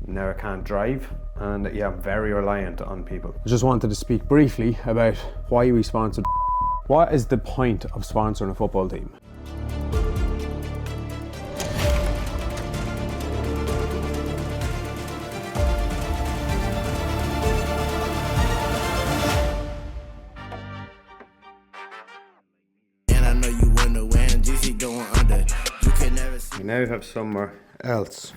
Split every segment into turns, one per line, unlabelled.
Now I can't drive, and yeah, I'm very reliant on people. I just wanted to speak briefly about why we sponsored. What is the point of sponsoring a football team? We now have somewhere else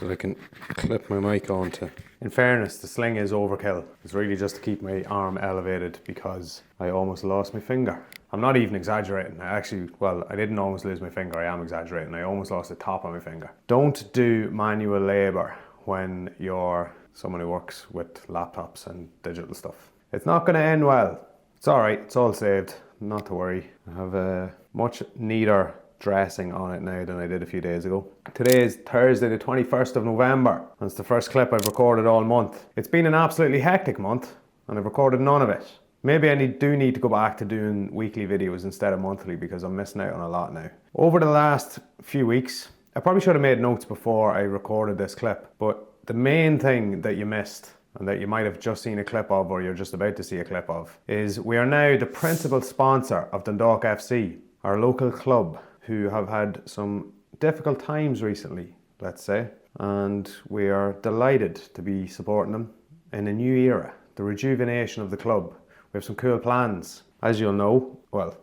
that I can clip my mic onto. In fairness, the sling is overkill. It's really just to keep my arm elevated because I almost lost my finger. I'm not even exaggerating. I didn't almost lose my finger. I am exaggerating. I almost lost the top of my finger. Don't do manual labor when you're someone who works with laptops and digital stuff. It's not going to end well. It's all right. It's all saved. Not to worry. I have a much neater dressing on it now than I did a few days ago. Today is Thursday the 21st of November and it's the first clip I've recorded all month. It's been an absolutely hectic month and I've recorded none of it. Maybe I do need to go back to doing weekly videos instead of monthly because I'm missing out on a lot now. Over the last few weeks, I probably should have made notes before I recorded this clip, but the main thing that you missed and that you might have just seen a clip of or you're just about to see a clip of is we are now the principal sponsor of Dundalk FC, our local club, who have had some difficult times recently, let's say, and we are delighted to be supporting them in a new era, the rejuvenation of the club. We have some cool plans. As you'll know, well,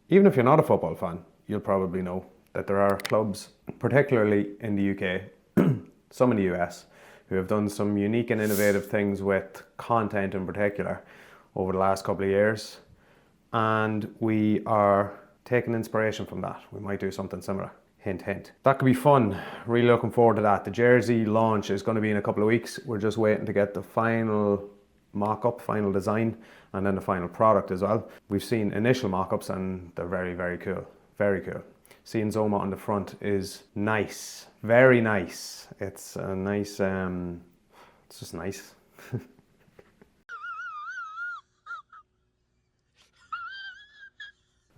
even if you're not a football fan, you'll probably know that there are clubs, particularly in the UK, some in the US, who have done some unique and innovative things with content in particular over the last couple of years, and we are taking inspiration from that. We might do something similar. Hint, hint. That could be fun. Really looking forward to that. The jersey launch is going to be in a couple of weeks. We're just waiting to get the final mock-up, final design, and then the final product as well. We've seen initial mock-ups and they're very, very cool. Very cool. Seeing ZOMA on the front is nice. Very nice. It's a nice, it's just nice.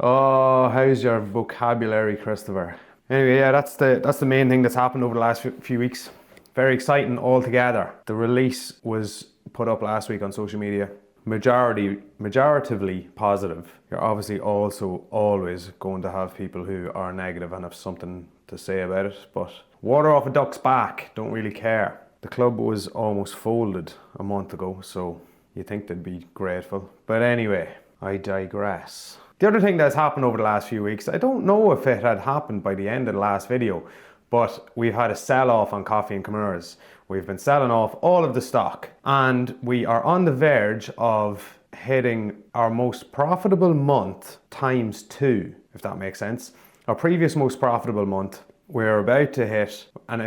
Oh, how's your vocabulary, Christopher? Anyway, yeah, that's the main thing that's happened over the last few weeks. Very exciting altogether. The release was put up last week on social media. Majoritively positive. You're obviously also always going to have people who are negative and have something to say about it, but water off a duck's back, don't really care. The club was almost folded a month ago, so you think they'd be grateful. But anyway, I digress. The other thing that's happened over the last few weeks, I don't know if it had happened by the end of the last video, but we've had a sell-off on Coffee&Kimuras. We've been selling off all of the stock and we are on the verge of hitting our most profitable month times 2, if that makes sense. Our previous most profitable month, we're about to hit, and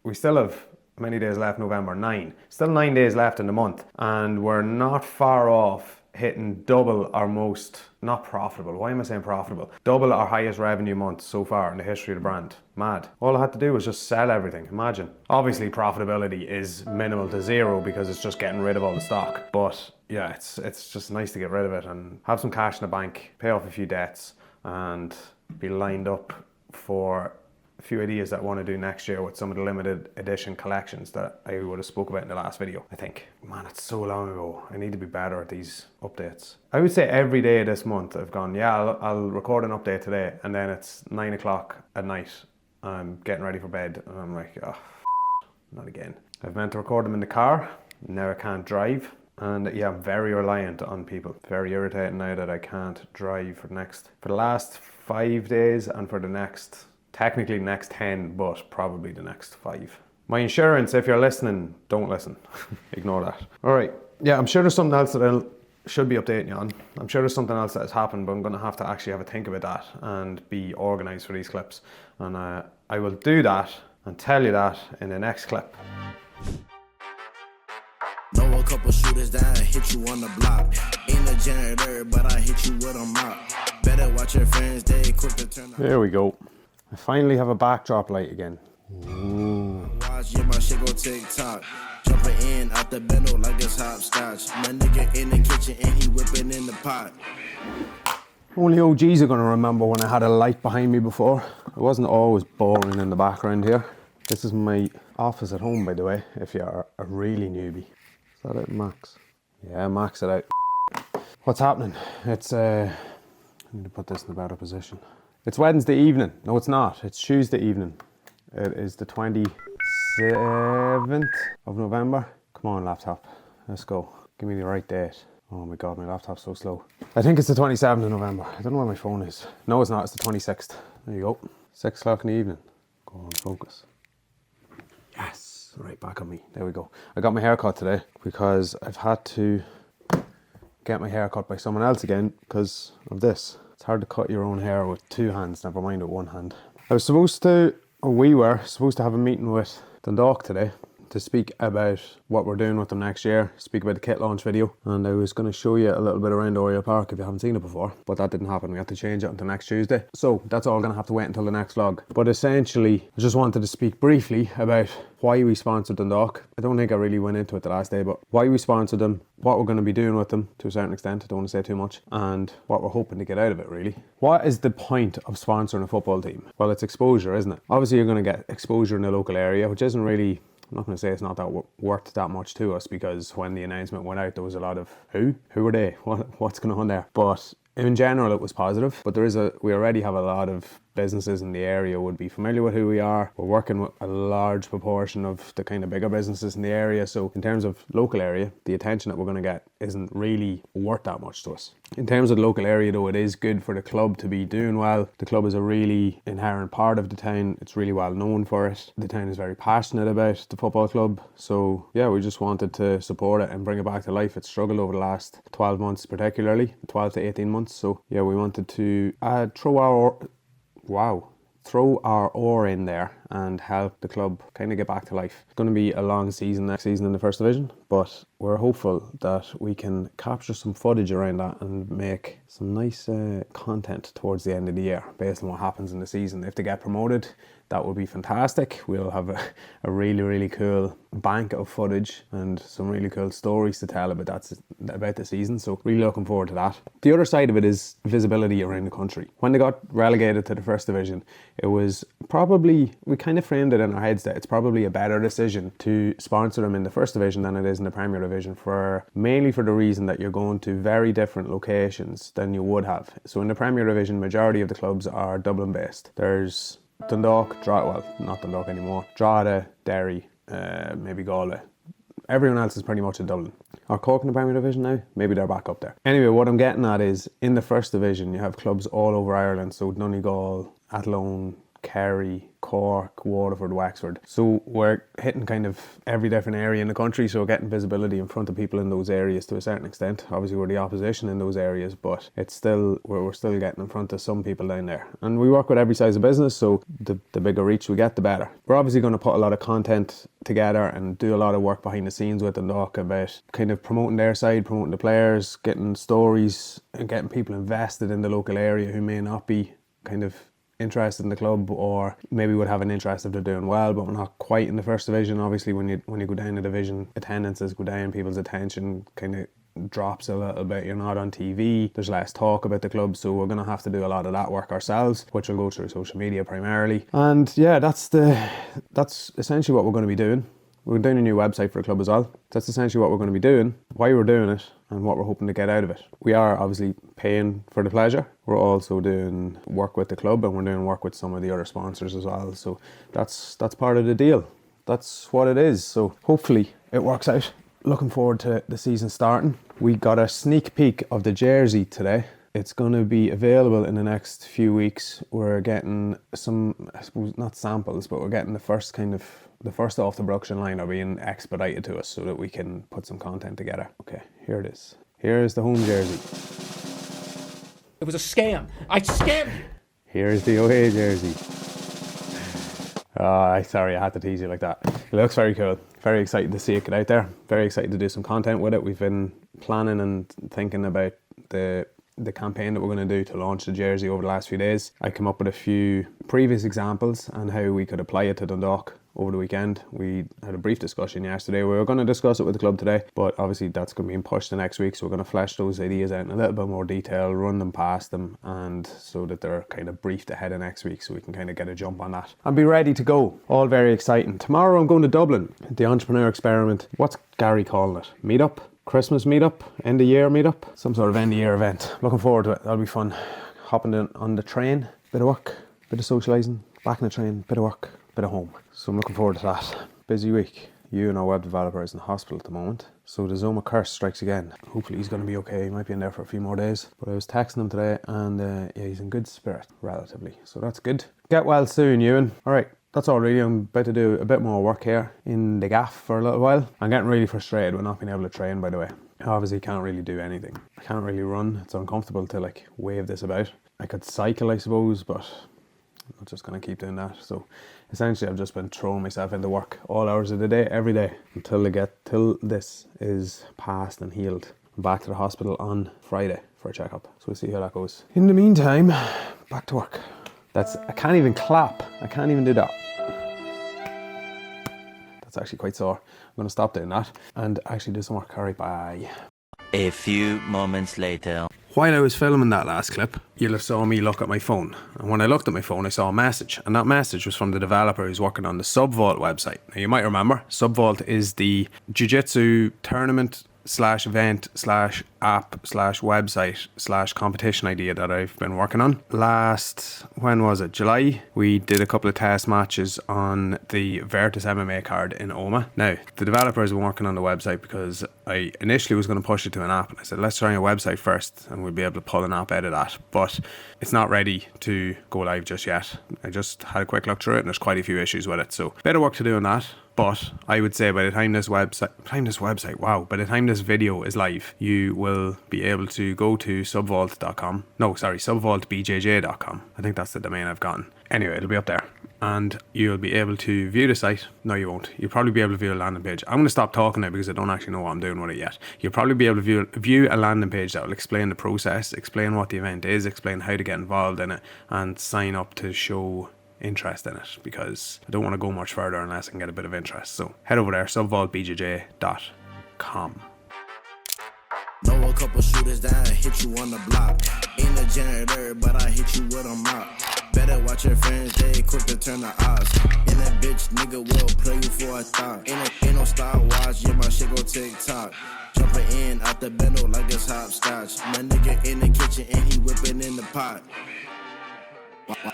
we still have how many days left? November, 9. Still 9 days left in the month and we're not far off hitting double our most, not profitable, why am I saying profitable? Double our highest revenue month so far in the history of the brand. Mad. All I had to do was just sell everything, imagine. Obviously profitability is minimal to zero because it's just getting rid of all the stock. But yeah, it's just nice to get rid of it and have some cash in the bank, pay off a few debts and be lined up for a few ideas that I want to do next year with some of the limited edition collections that I would have spoke about in the last video, I think. Man, it's so long ago. I need to be better at these updates. I would say every day this month I've gone, yeah, I'll record an update today, and then it's 9 o'clock at night. I'm getting ready for bed and I'm like, oh, not again. I've meant to record them in the car. Now I can't drive. And yeah, I'm very reliant on people. Very irritating now that I can't drive for the last 5 days and for the next, technically next 10, but probably the next 5. My insurance, if you're listening, don't listen. Ignore that. All right. Yeah, I'm sure there's something else that I should be updating you on. I'm sure there's something else that has happened, but I'm going to have to actually have a think about that and be organized for these clips. And I will do that and tell you that in the next clip.
Know a couple shooters that hit you on the block. Ain't a janitor, but I hit you with a mop. Better watch your friends, they quick to turn.
There we go. I finally have a backdrop light again. Ooh.
Watch, yeah, my shit go TikTok. Jumping in out the bendo like it's hopscotch. My nigga in the kitchen and he whipping in the pot.
Only OGs are gonna remember when I had a light behind me before. It wasn't always boring in the background here. This is my Office at home, by the way, if you're a really newbie. Is that it, max? Yeah, max it out. What's happening? It's I need to put this in a better position. It's Wednesday evening. No, it's not. It's Tuesday evening. It is the 27th of November. Come on, laptop. Let's go. Give me the right date. Oh my God, my laptop's so slow. I think it's the 27th of November. I don't know where my phone is. No, it's not. It's the 26th. There you go. 6 o'clock in the evening. Go on, focus. Yes. Right back on me. There we go. I got my hair cut today because I've had to get my hair cut by someone else again because of this. It's hard to cut your own hair with 2 hands, never mind with 1 hand. We were supposed to have a meeting with Dundalk today to speak about what we're doing with them next year, speak about the kit launch video, and I was going to show you a little bit around Oriel Park if you haven't seen it before, but that didn't happen. We had to change it until next Tuesday, so that's all going to have to wait until the next vlog. But essentially, I just wanted to speak briefly about why we sponsored Dundalk. I don't think I really went into it the last day, but why we sponsored them, what we're going to be doing with them to a certain extent, I don't want to say too much, and what we're hoping to get out of it really. What is the point of sponsoring a football team? Well, it's exposure, isn't it? Obviously you're going to get exposure in the local area, which isn't really, I'm not going to say it's not that worth that much to us, because when the announcement went out there was a lot of who are they, what's going on there, but in general it was positive. But we already have a lot of businesses in the area would be familiar with who we are. We're working with a large proportion of the kind of bigger businesses in the area, so in terms of local area, the attention that we're going to get isn't really worth that much to us. In terms of the local area though, it is good for the club to be doing well. The club is a really inherent part of the town. It's really well known for it. The town is very passionate about the football club, so yeah, we just wanted to support it and bring it back to life. It's struggled over the last 12 months, particularly 12 to 18 months, so yeah, we wanted to throw our oar in there and help the club kind of get back to life. It's going to be a long season next season in the first division, but we're hopeful that we can capture some footage around that and make some nice content towards the end of the year based on what happens in the season. If they get promoted, that would be fantastic. We'll have a really, really cool bank of footage and some really cool stories to tell about the season, so really looking forward to that. The other side of it is visibility around the country. When they got relegated to the first division, it was probably, we kind of framed it in our heads that it's probably a better decision to sponsor them in the first division than it is in the Premier Division, mainly for the reason that you're going to very different locations than you would have. So in the Premier Division, majority of the clubs are Dublin based. There's Dundalk, not Dundalk anymore, Drogheda, Derry, maybe Galway. Everyone else is pretty much in Dublin. Are Cork in the Premier Division now? Maybe they're back up there. Anyway, what I'm getting at is, in the first division, you have clubs all over Ireland. So Donegal, Athlone, Kerry, Cork, Waterford, Wexford. So we're hitting kind of every different area in the country, so getting visibility in front of people in those areas to a certain extent. Obviously we're the opposition in those areas, but it's still, we're still getting in front of some people down there. And we work with every size of business, so the bigger reach we get, the better. We're obviously going to put a lot of content together and do a lot of work behind the scenes with Dundalk about kind of promoting their side, promoting the players, getting stories and getting people invested in the local area who may not be kind of interested in the club, or maybe would have an interest if they're doing well but we're not quite in the first division. Obviously when you go down a division, attendances go down, people's attention kind of drops a little bit. You're not on TV, there's less talk about the club, so we're going to have to do a lot of that work ourselves, which will go through social media primarily. And yeah, that's essentially what we're going to be doing. We're doing a new website for the club as well. That's essentially what we're going to be doing, why we're doing it, and what we're hoping to get out of it. We are obviously paying for the pleasure. We're also doing work with the club, and we're doing work with some of the other sponsors as well. So that's part of the deal. That's what it is. So hopefully it works out. Looking forward to the season starting. We got a sneak peek of the jersey today. It's going to be available in the next few weeks. We're getting some, I suppose, not samples, but we're getting the first off the production line are being expedited to us so that we can put some content together. Okay, here it is. Here's the home jersey.
It was a scam. I scammed you.
Here's the away jersey. Sorry, I had to tease you like that. It looks very cool. Very excited to see it get out there. Very excited to do some content with it. We've been planning and thinking about the campaign that we're going to do to launch the jersey over the last few days. I came up with a few previous examples and how we could apply it to Dundalk. over the weekend. We had a brief discussion yesterday. We were going to discuss it with the club today, but obviously that's going to be pushed to next week. So we're going to flesh those ideas out in a little bit more detail, run them past them, and so that they're kind of briefed ahead of next week so we can kind of get a jump on that and be ready to go. All very exciting. Tomorrow I'm going to Dublin, the Entrepreneur Experiment. What's Gary calling it? Meetup? Christmas meetup? End of year meetup? Some sort of end of year event. Looking forward to it. That'll be fun. Hopping in on the train, bit of work, bit of socialising, back in the train, bit of work, bit of home. So I'm looking forward to that. Busy week. You and our web developer is in the hospital at the moment. So the ZOMA curse strikes again. Hopefully he's going to be okay. He might be in there for a few more days. But I was texting him today and yeah, he's in good spirit, relatively. So that's good. Get well soon, Ewan. All right. That's all really. I'm about to do a bit more work here in the gaff for a little while. I'm getting really frustrated with not being able to train, by the way. I obviously can't really do anything. I can't really run. It's uncomfortable to like wave this about. I could cycle, I suppose, but I'm just going to keep doing that. So essentially I've just been throwing myself into work all hours of the day, every day, till this is passed and healed. I'm back to the hospital on Friday for a checkup. So we'll see how that goes. In the meantime, back to work. I can't even clap. I can't even do that. That's actually quite sore. I'm going to stop doing that and actually do some work. All right, bye.
A few moments later.
While I was filming that last clip, you'll have saw me look at my phone. And when I looked at my phone, I saw a message. And that message was from the developer who's working on the Subvault website. Now, you might remember, Subvault is the jiu-jitsu tournament /event /app/website /competition idea that I've been working on. When was it? July? We did a couple of test matches on the Virtus MMA card in OMA. Now, the developer has been working on the website because I initially was going to push it to an app. And I said, let's try a website first and we'll be able to pull an app out of that. But it's not ready to go live just yet. I just had a quick look through it and there's quite a few issues with it. So, bit of work to do on that. But I would say by the time this video is live, you will be able to go to subvaultbjj.com. I think that's the domain I've gotten. Anyway, it'll be up there. And you'll be able to view the site. No, you won't. You'll probably be able to view a landing page. I'm going to stop talking now because I don't actually know what I'm doing with it yet. You'll probably be able to view a landing page that will explain the process, explain what the event is, explain how to get involved in it, and sign up to show interest in it, because I don't want to go much further unless I can get a bit of interest. So head over there, subvaultbjj.com.
Know a couple shooters that hit you on the block. Ain't a janitor, but I hit you with a mop. Better watch your friends, they quick to turn the odds. And that bitch nigga will play you for a thought. Ain't no Star Wars, yeah, my shit go TikTok. Jumping in out the bendo like it's hopscotch. My nigga in the kitchen and he whipping in the pot.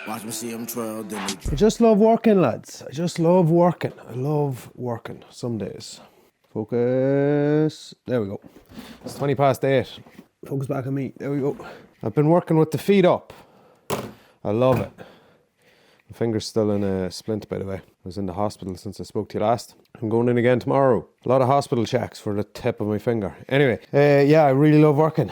Watch me see him twirl, then they
I just love working, lads. I just love working. I love working some days. Focus. There we go. It's 8:20. Focus back on me. There we go. I've been working with the feet up. I love it. My finger's still in a splint, by the way. I was in the hospital since I spoke to you last. I'm going in again tomorrow. A lot of hospital checks for the tip of my finger. Anyway, yeah, I really love working.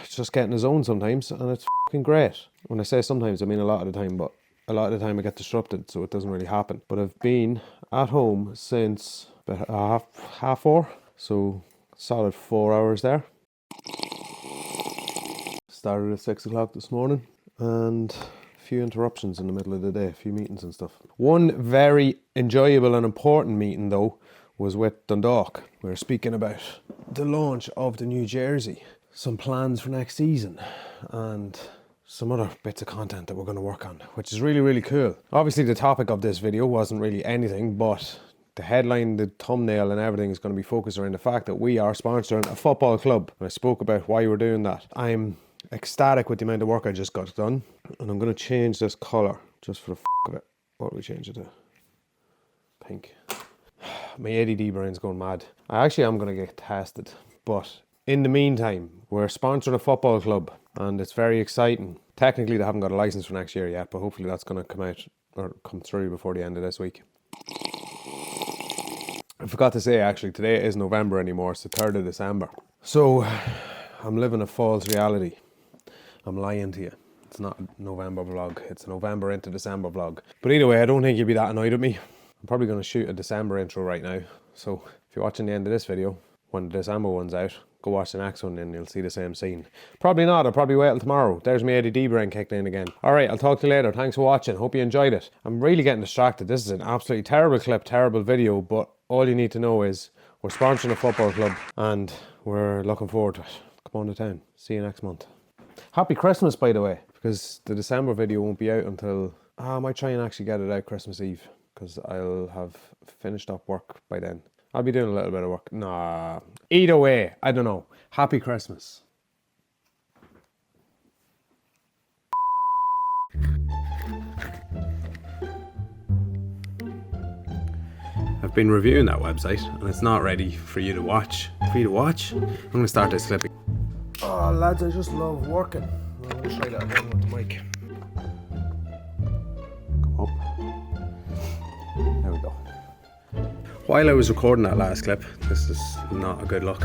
It's just getting the zone sometimes, and it's fucking great. When I say sometimes, I mean a lot of the time, but a lot of the time I get disrupted, so it doesn't really happen. But I've been at home since about half 4, so solid 4 hours there. Started at 6 o'clock this morning, and a few interruptions in the middle of the day, a few meetings and stuff. One very enjoyable and important meeting, though, was with Dundalk. We were speaking about the launch of the new jersey, some plans for next season, and some other bits of content that we're going to work on, which is really, really cool. Obviously, the topic of this video wasn't really anything, but the headline, the thumbnail and everything is going to be focused around the fact that we are sponsoring a football club. And I spoke about why we're doing that. I'm ecstatic with the amount of work I just got done. And I'm going to change this colour just for the of it. What do we change it to? Pink. My ADD brain's going mad. I actually am going to get tested. But in the meantime, we're sponsoring a football club. And it's very exciting. Technically, they haven't got a license for next year yet, but hopefully that's going to come out or come through before the end of this week. I forgot to say, actually, today is November anymore. It's the 3rd of December. So I'm living a false reality. I'm lying to you. It's not a November vlog. It's a November into December vlog. But either way, I don't think you'll be that annoyed with me. I'm probably going to shoot a December intro right now. So if you're watching the end of this video, when the December one's out, go watch the next one and you'll see the same scene. Probably not, I'll probably wait till tomorrow. There's my ADD brain kicked in again. Alright, I'll talk to you later. Thanks for watching. Hope you enjoyed it. I'm really getting distracted. This is an absolutely terrible clip, terrible video, but all you need to know is we're sponsoring a football club and we're looking forward to it. Come on to town. See you next month. Happy Christmas, by the way, because the December video won't be out until... I might try and actually get it out Christmas Eve, because I'll have finished up work by then. I'll be doing a little bit of work. Nah. Either way, I don't know. Happy Christmas. I've been reviewing that website and it's not ready for you to watch. For you to watch? I'm going to start this clip. Oh lads, I just love working. I'm going to try that again with the mic. Come up. There we go. While I was recording that last clip, this is not a good look.